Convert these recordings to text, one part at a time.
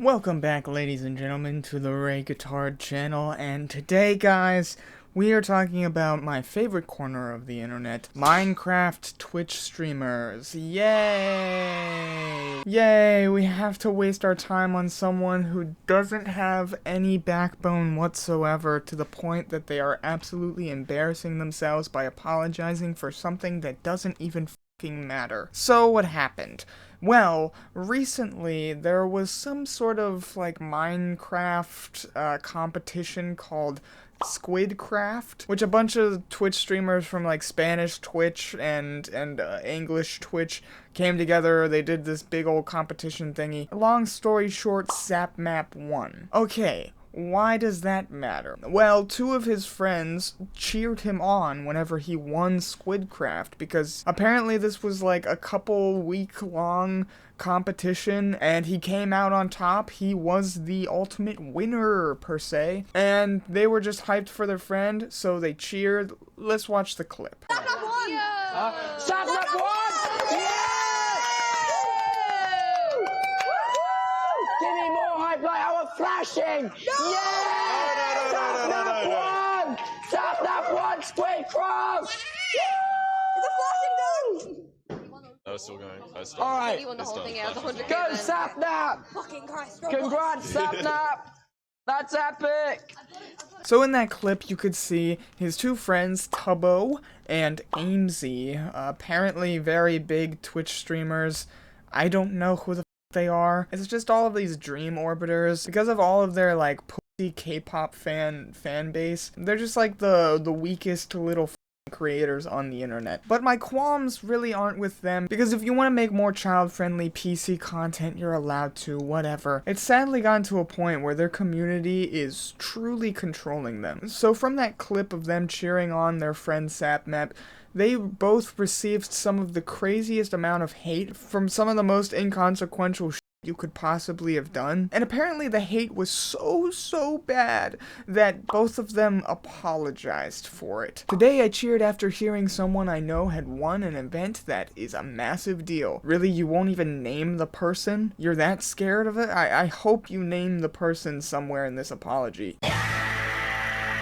Welcome back, ladies and gentlemen, to the Ray Guitar channel, and today, guys, we are talking about my favorite corner of the internet, Minecraft Twitch streamers. Yay! Yay, we have to waste our time on someone who doesn't have any backbone whatsoever, to the point that they are absolutely embarrassing themselves by apologizing for something that doesn't even fucking matter. So, what happened? Well, recently there was some sort of Minecraft competition called Squid Craft, which a bunch of Twitch streamers from Spanish Twitch and English Twitch came together. They did this big old competition thingy. Long story short, SapMap won. Okay. Why does that matter? Well, two of his friends cheered him on whenever he won Squid Craft, because apparently this was a couple week-long competition, and he came out on top. He was the ultimate winner, per se, and they were just hyped for their friend, so they cheered. Let's watch the clip. SapMap won! SapMap won! Give me more hype like I was flashing! No! Yeah! SapMap won! SapMap won! Squid Craft! It's a flashing gun! Oh, it's still going. I stopped. Alright, He won the whole thing, yeah, it was 100k. go SapMap! Fucking Christ. Congrats SapMap! That's epic! So in that clip, you could see his two friends, Tubbo and Aimsey, apparently very big Twitch streamers. I don't know who the they are. It's just all of these dream orbiters. Because of all of their pussy K-pop fan base, they're just the weakest little creators on the internet. But my qualms really aren't with them, because if you want to make more child-friendly PC content, you're allowed to, whatever. It's sadly gotten to a point where their community is truly controlling them. So from that clip of them cheering on their friend SapMap, they both received some of the craziest amount of hate from some of the most inconsequential shit you could possibly have done. And apparently the hate was so bad that both of them apologized for it. Today I cheered after hearing someone I know had won an event that is a massive deal. Really, you won't even name the person? You're that scared of it? I hope you name the person somewhere in this apology.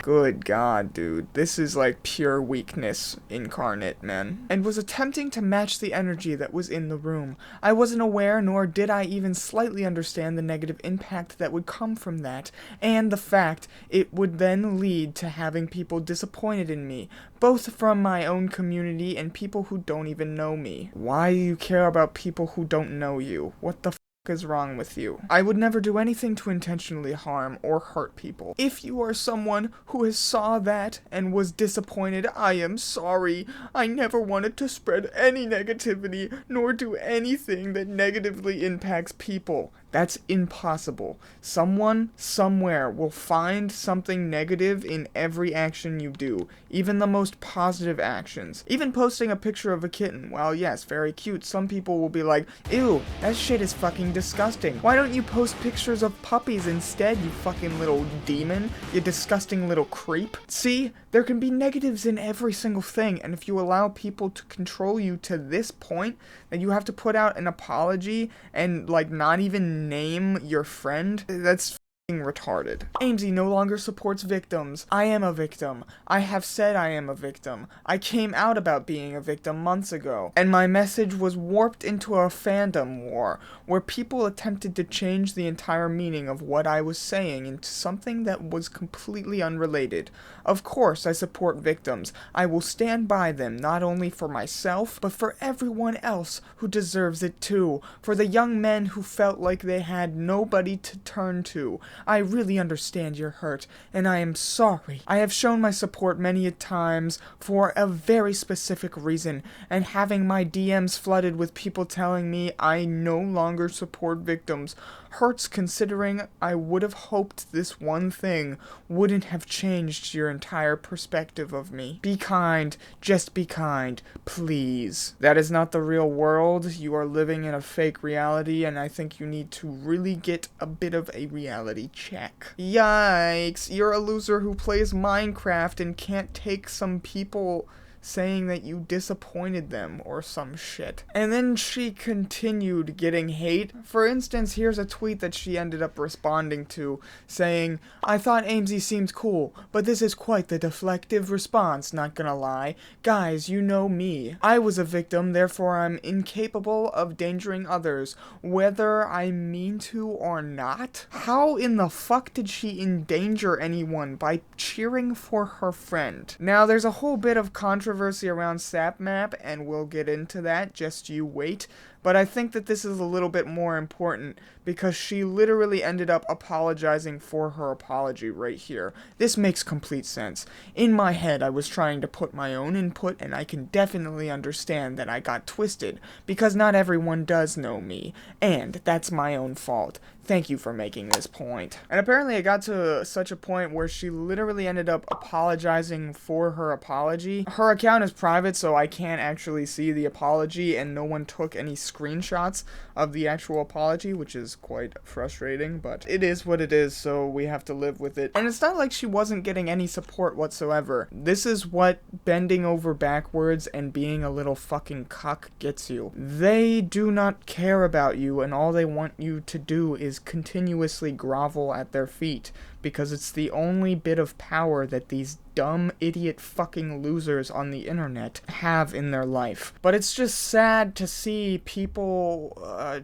Good God, dude. This is pure weakness incarnate, man. And was attempting to match the energy that was in the room. I wasn't aware, nor did I even slightly understand the negative impact that would come from that, and the fact it would then lead to having people disappointed in me, both from my own community and people who don't even know me. Why do you care about people who don't know you? What the is wrong with you? I would never do anything to intentionally harm or hurt people. If you are someone who has saw that and was disappointed, I am sorry. I never wanted to spread any negativity nor do anything that negatively impacts people. That's impossible. Someone, somewhere, will find something negative in every action you do, even the most positive actions. Even posting a picture of a kitten, while yes, very cute, some people will be like, ew, that shit is fucking disgusting. Why don't you post pictures of puppies instead, you fucking little demon? You disgusting little creep. See, there can be negatives in every single thing, and if you allow people to control you to this point, that you have to put out an apology and not even name your friend, that's f***ing retarded. Aimsey no longer supports victims. I am a victim. I have said I am a victim. I came out about being a victim months ago, and my message was warped into a fandom war, where people attempted to change the entire meaning of what I was saying into something that was completely unrelated. Of course, I support victims. I will stand by them, not only for myself, but for everyone else who deserves it too. For the young men who felt like they had nobody to turn to. I really understand your hurt, and I am sorry. I have shown my support many a times for a very specific reason, and having my DMs flooded with people telling me I no longer support victims hurts, considering I would have hoped this one thing wouldn't have changed your entire perspective of me. Be kind, just be kind, please. That is not the real world. You are living in a fake reality, and I think you need to really get a bit of a reality check. Yikes, you're a loser who plays Minecraft and can't take some people saying that you disappointed them or some shit. And then she continued getting hate. For instance, here's a tweet that she ended up responding to, saying, "I thought Aimsey seemed cool, but this is quite the deflective response, not gonna lie. Guys, you know me. I was a victim, therefore I'm incapable of endangering others, whether I mean to or not." How in the fuck did she endanger anyone by cheering for her friend? Now, there's a whole bit of controversy around Sapnap, and we'll get into that, just you wait. But I think that this is a little bit more important because she literally ended up apologizing for her apology right here. This makes complete sense. In my head, I was trying to put my own input, and I can definitely understand that I got twisted because not everyone does know me, and that's my own fault. Thank you for making this point. And apparently it got to such a point where she literally ended up apologizing for her apology. Her account is private, so I can't actually see the apology, and no one took any screenshots of the actual apology, which is quite frustrating, but it is what it is, so we have to live with it. And it's not like she wasn't getting any support whatsoever. This is what bending over backwards and being a little fucking cuck gets you. They do not care about you, and all they want you to do is continuously grovel at their feet, because it's the only bit of power that these dumb, idiot fucking losers on the internet have in their life. But it's just sad to see people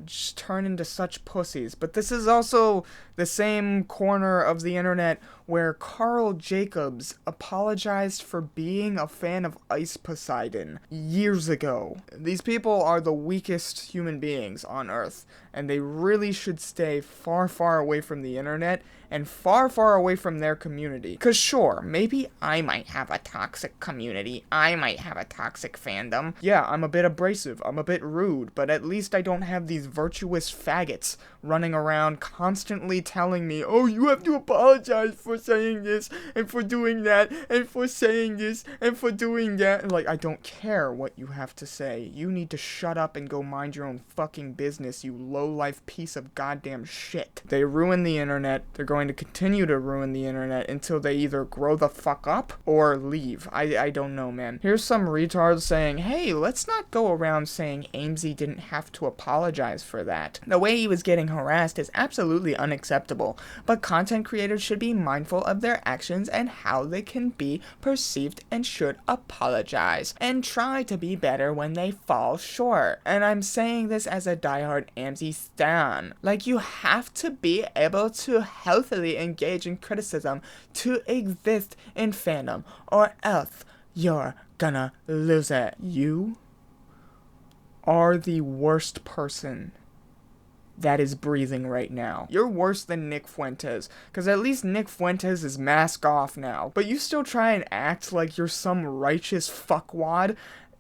just turn into such pussies. But this is also the same corner of the internet where Carl Jacobs apologized for being a fan of Ice Poseidon years ago. These people are the weakest human beings on Earth, and they really should stay far, far away from the internet and far, far away from their community. 'Cause sure, maybe I might have a toxic community, I might have a toxic fandom. Yeah, I'm a bit abrasive, I'm a bit rude, but at least I don't have these virtuous faggots running around constantly telling me, "Oh, you have to apologize for saying this, and for doing that, and for saying this, and for doing that." And like, I don't care what you have to say. You need to shut up and go mind your own fucking business, you low-life piece of goddamn shit. They ruin the internet. They're going to continue to ruin the internet until they either grow the fuck up or leave. I don't know, man. Here's some retard saying, "Hey, let's not go around saying Aimsey didn't have to apologize for that. The way he was getting harassed is absolutely unacceptable, but content creators should be mindful of their actions and how they can be perceived and should apologize and try to be better when they fall short." And I'm saying this as a diehard Aimsey stan. Like, you have to be able to healthily engage in criticism to exist in fandom, or else you're gonna lose it. You are the worst person that is breathing right now. You're worse than Nick Fuentes, because at least Nick Fuentes is mask off now. But you still try and act like you're some righteous fuckwad,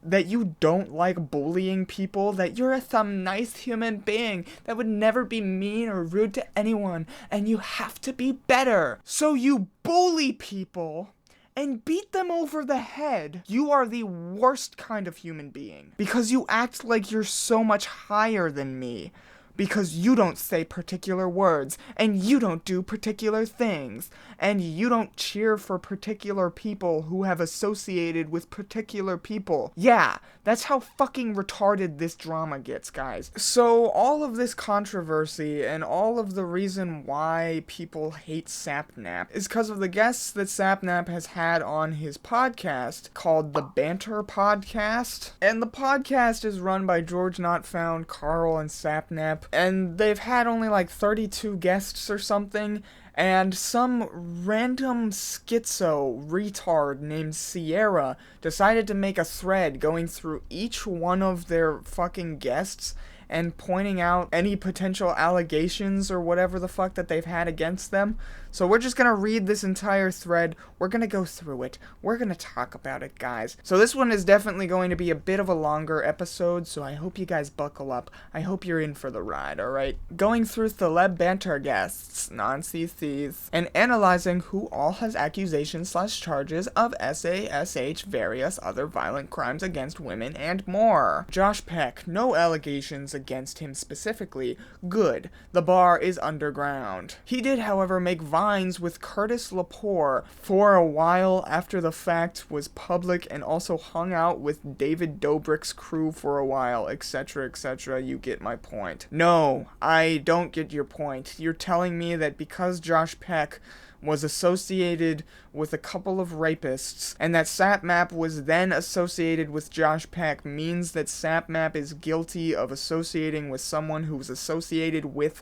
that you don't like bullying people, that you're some nice human being that would never be mean or rude to anyone, and you have to be better. So you bully people and beat them over the head. You are the worst kind of human being, because you act like you're so much higher than me, because you don't say particular words, and you don't do particular things, and you don't cheer for particular people who have associated with particular people. Yeah, that's how fucking retarded this drama gets, guys. So all of this controversy and all of the reason why people hate Sapnap is because of the guests that Sapnap has had on his podcast called the Banter Podcast. And the podcast is run by George Not Found, Carl, and Sapnap. And they've had only like 32 guests or something, and some random schizo retard named Sierra decided to make a thread going through each one of their fucking guests and pointing out any potential allegations or whatever the fuck that they've had against them. So we're just gonna read this entire thread, we're gonna go through it, we're gonna talk about it, guys. So this one is definitely going to be a bit of a longer episode, so I hope you guys buckle up. I hope you're in for the ride, alright? Going through celeb banter guests, non-CCs, and analyzing who all has accusations/charges of SASH, various other violent crimes against women, and more. Josh Peck, no allegations against him specifically. Good. The bar is underground. He did, however, make vines with Curtis Lepore for a while after the fact was public, and also hung out with David Dobrik's crew for a while, etc., etc. You get my point. No, I don't get your point. You're telling me that because Josh Peck was associated with a couple of rapists, and that SapMap was then associated with Josh Peck, means that SapMap is guilty of associating with someone who was associated with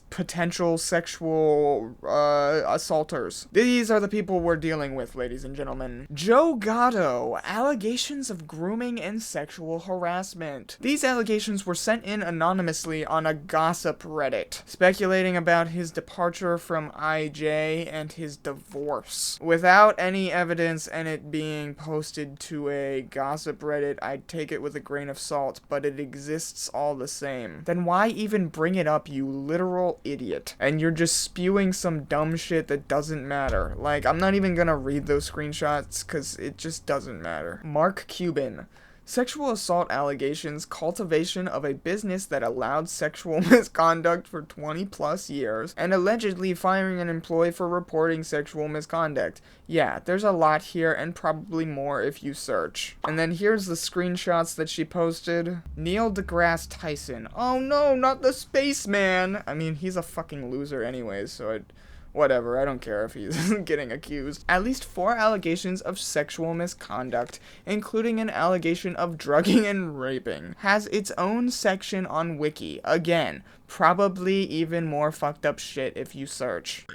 potential sexual assaulters. These are the people we're dealing with, ladies and gentlemen. Joe Gatto, allegations of grooming and sexual harassment. These allegations were sent in anonymously on a gossip Reddit, speculating about his departure from IJ and his divorce. Without any evidence and it being posted to a gossip Reddit, I'd take it with a grain of salt, but it exists all the same. Then why even bring it up, you literal idiot? And you're just spewing some dumb shit that doesn't matter. Like, I'm not even gonna read those screenshots, cause it just doesn't matter. Mark Cuban. Sexual assault allegations, cultivation of a business that allowed sexual misconduct for 20 plus years, and allegedly firing an employee for reporting sexual misconduct. Yeah, there's a lot here, and probably more if you search. And then here's the screenshots that she posted. Neil deGrasse Tyson. Oh no, not the spaceman! I mean, he's a fucking loser anyways, so whatever, I don't care if he's getting accused. At least 4 allegations of sexual misconduct, including an allegation of drugging and raping. Has its own section on Wiki. Again, probably even more fucked up shit if you search.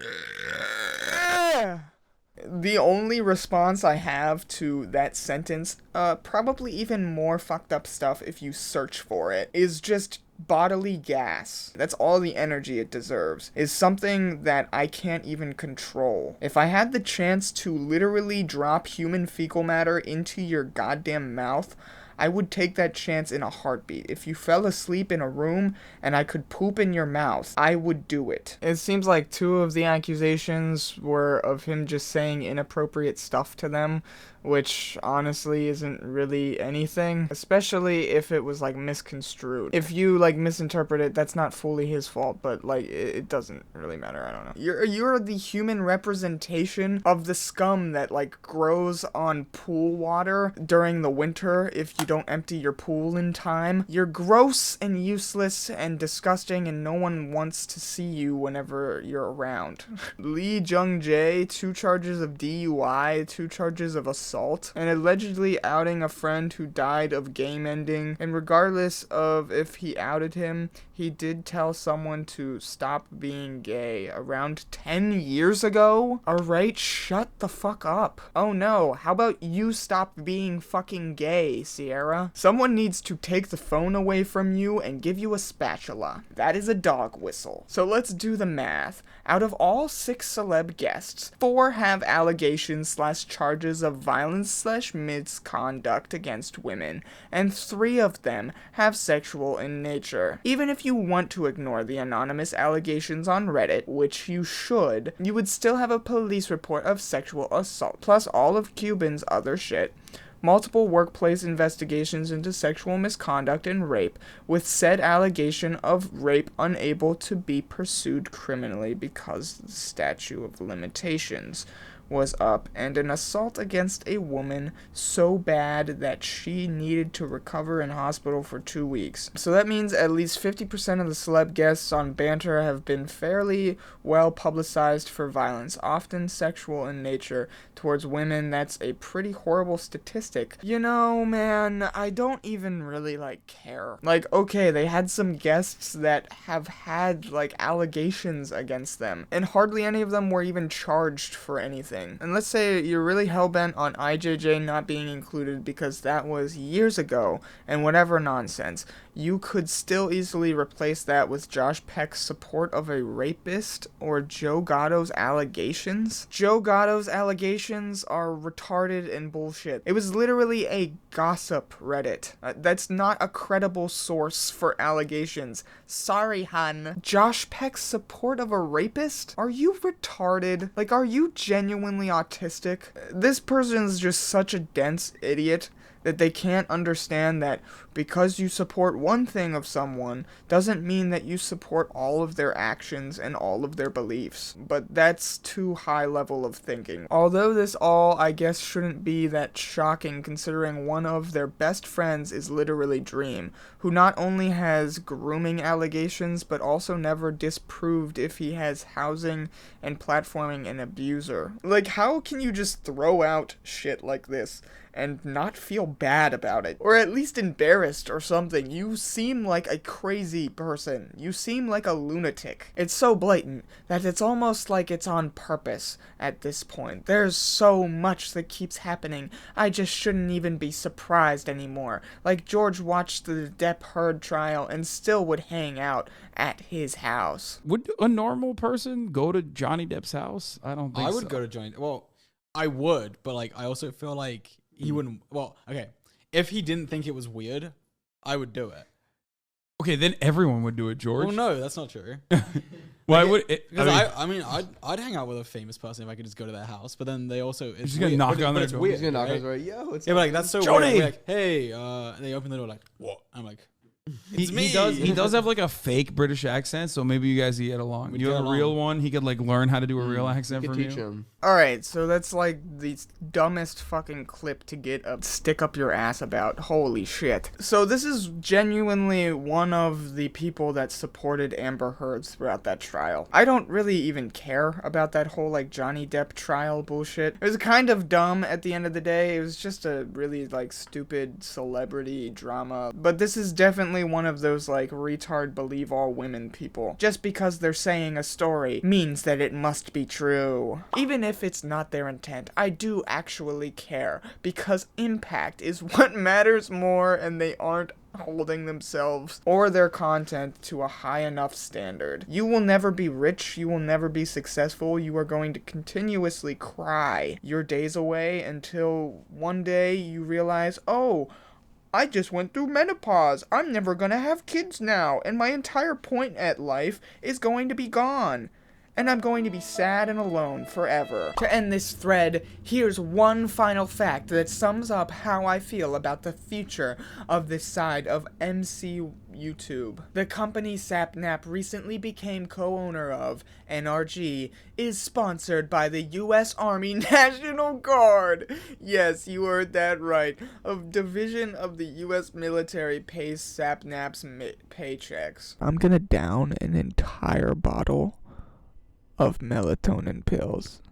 The only response I have to that sentence, probably even more fucked up stuff if you search for it, is just bodily gas. That's all the energy it deserves, is something that I can't even control. If I had the chance to literally drop human fecal matter into your goddamn mouth, I would take that chance in a heartbeat. If you fell asleep in a room and I could poop in your mouth, I would do it. It seems like 2 of the accusations were of him just saying inappropriate stuff to them, which honestly isn't really anything, especially if it was like misconstrued. If you like misinterpret it, that's not fully his fault, but like it doesn't really matter. I don't know. You're the human representation of the scum that like grows on pool water during the winter if you don't empty your pool in time. You're gross and useless and disgusting, and no one wants to see you whenever you're around. Lee Jung-jae, 2 charges of DUI, 2 charges of assault, and allegedly outing a friend who died of game ending. And regardless of if he outed him, he did tell someone to stop being gay around 10 years ago. Alright, shut the fuck up. Oh no, how about you stop being fucking gay, Sierra? Someone needs to take the phone away from you and give you a spatula. That is a dog whistle. So let's do the math. Out of all 6 celeb guests, 4 have allegations / charges of violence / misconduct against women, and 3 of them have sexual in nature. Even if you want to ignore the anonymous allegations on Reddit, which you should, you would still have a police report of sexual assault, plus all of Cuban's other shit. Multiple workplace investigations into sexual misconduct and rape, with said allegation of rape unable to be pursued criminally because the statute of limitations was up, and an assault against a woman so bad that she needed to recover in hospital for 2 weeks. So that means at least 50% of the celeb guests on Banter have been fairly well publicized for violence, often sexual in nature, towards women. That's a pretty horrible statistic. You know, man, I don't even really, care. Okay, they had some guests that have had, allegations against them, and hardly any of them were even charged for anything. And let's say you're really hellbent on IJJ not being included because that was years ago, and whatever nonsense. You could still easily replace that with Josh Peck's support of a rapist or Joe Gatto's allegations. Joe Gatto's allegations are retarded and bullshit. It was literally a gossip Reddit. That's not a credible source for allegations. Sorry, hun. Josh Peck's support of a rapist? Are you retarded? Are you genuinely autistic? This person's just such a dense idiot That they can't understand that because you support one thing of someone doesn't mean that you support all of their actions and all of their beliefs. But that's too high level of thinking. Although this all, I guess, shouldn't be that shocking considering one of their best friends is literally Dream, who not only has grooming allegations but also never disproved if he has housing and platforming an abuser. Like, how can you just throw out shit like this and not feel bad about it? Or at least embarrassed or something. You seem like a crazy person. You seem like a lunatic. It's so blatant that it's almost like it's on purpose at this point. There's so much that keeps happening, I just shouldn't even be surprised anymore. Like, George watched the Depp Heard trial and still would hang out at his house. Would a normal person go to Johnny Depp's house? I don't think so. I would go to Johnny. Well, I would, but like I also feel like he wouldn't. Well, okay, if he didn't think it was weird, I would do it. Okay, then everyone would do it, George. Well, no, that's not true. Why would it? Because I'd hang out with a famous person if I could just go to their house. But then they also it's just gonna weird, knock but on their it's door. weird, He's gonna knock right? on his door. Yo, it's Yeah, but like that's so Johnny! weird. We're like, hey, and they open the door like, what? I'm like, it's me. He does have like a fake British accent, so maybe you guys get along. We'd You get have a real along. one. He could like learn how to do a real accent You from could teach you. him. Alright, so that's like the dumbest fucking clip to get a stick up your ass about. Holy shit. So this is genuinely one of the people that supported Amber Heard throughout that trial. I don't really even care about that whole like Johnny Depp trial bullshit. It was kind of dumb at the end of the day. It was just a really like stupid celebrity drama. But this is definitely one of those like retard believe all women people. Just because they're saying a story means that it must be true. Even if it's not their intent, I do actually care, because impact is what matters more, and they aren't holding themselves or their content to a high enough standard. You will never be rich, you will never be successful, you are going to continuously cry your days away until one day you realize, oh, I just went through menopause. I'm never gonna have kids now, and my entire point at life is going to be gone. And I'm going to be sad and alone forever. To end this thread, here's one final fact that sums up how I feel about the future of this side of MC YouTube. The company Sapnap recently became co-owner of, NRG, is sponsored by the U.S. Army National Guard. Yes, you heard that right. A division of the U.S. military pays Sapnap's paychecks. I'm gonna down an entire bottle of melatonin pills,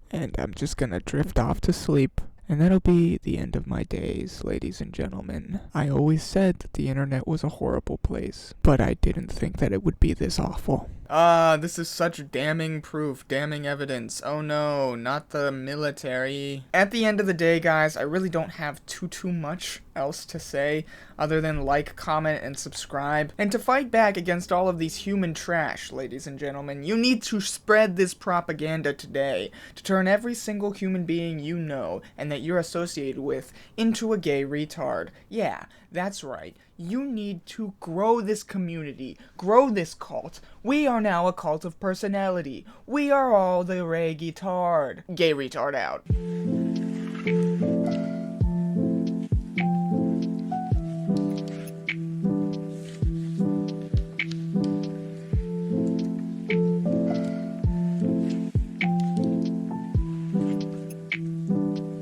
and I'm just gonna drift off to sleep, and that'll be the end of my days, ladies and gentlemen. I always said that the internet was a horrible place, but I didn't think that it would be this awful. This is such damning proof, damning evidence. Oh no, not the military. At the end of the day, guys, I really don't have too much else to say other than like, comment, and subscribe. And to fight back against all of these human trash, ladies and gentlemen, you need to spread this propaganda today to turn every single human being you know and that you're associated with into a gay retard. Yeah, that's right. You need to grow this community, grow this cult. We are now a cult of personality. We are all the Ray Guitard. Gay retard out.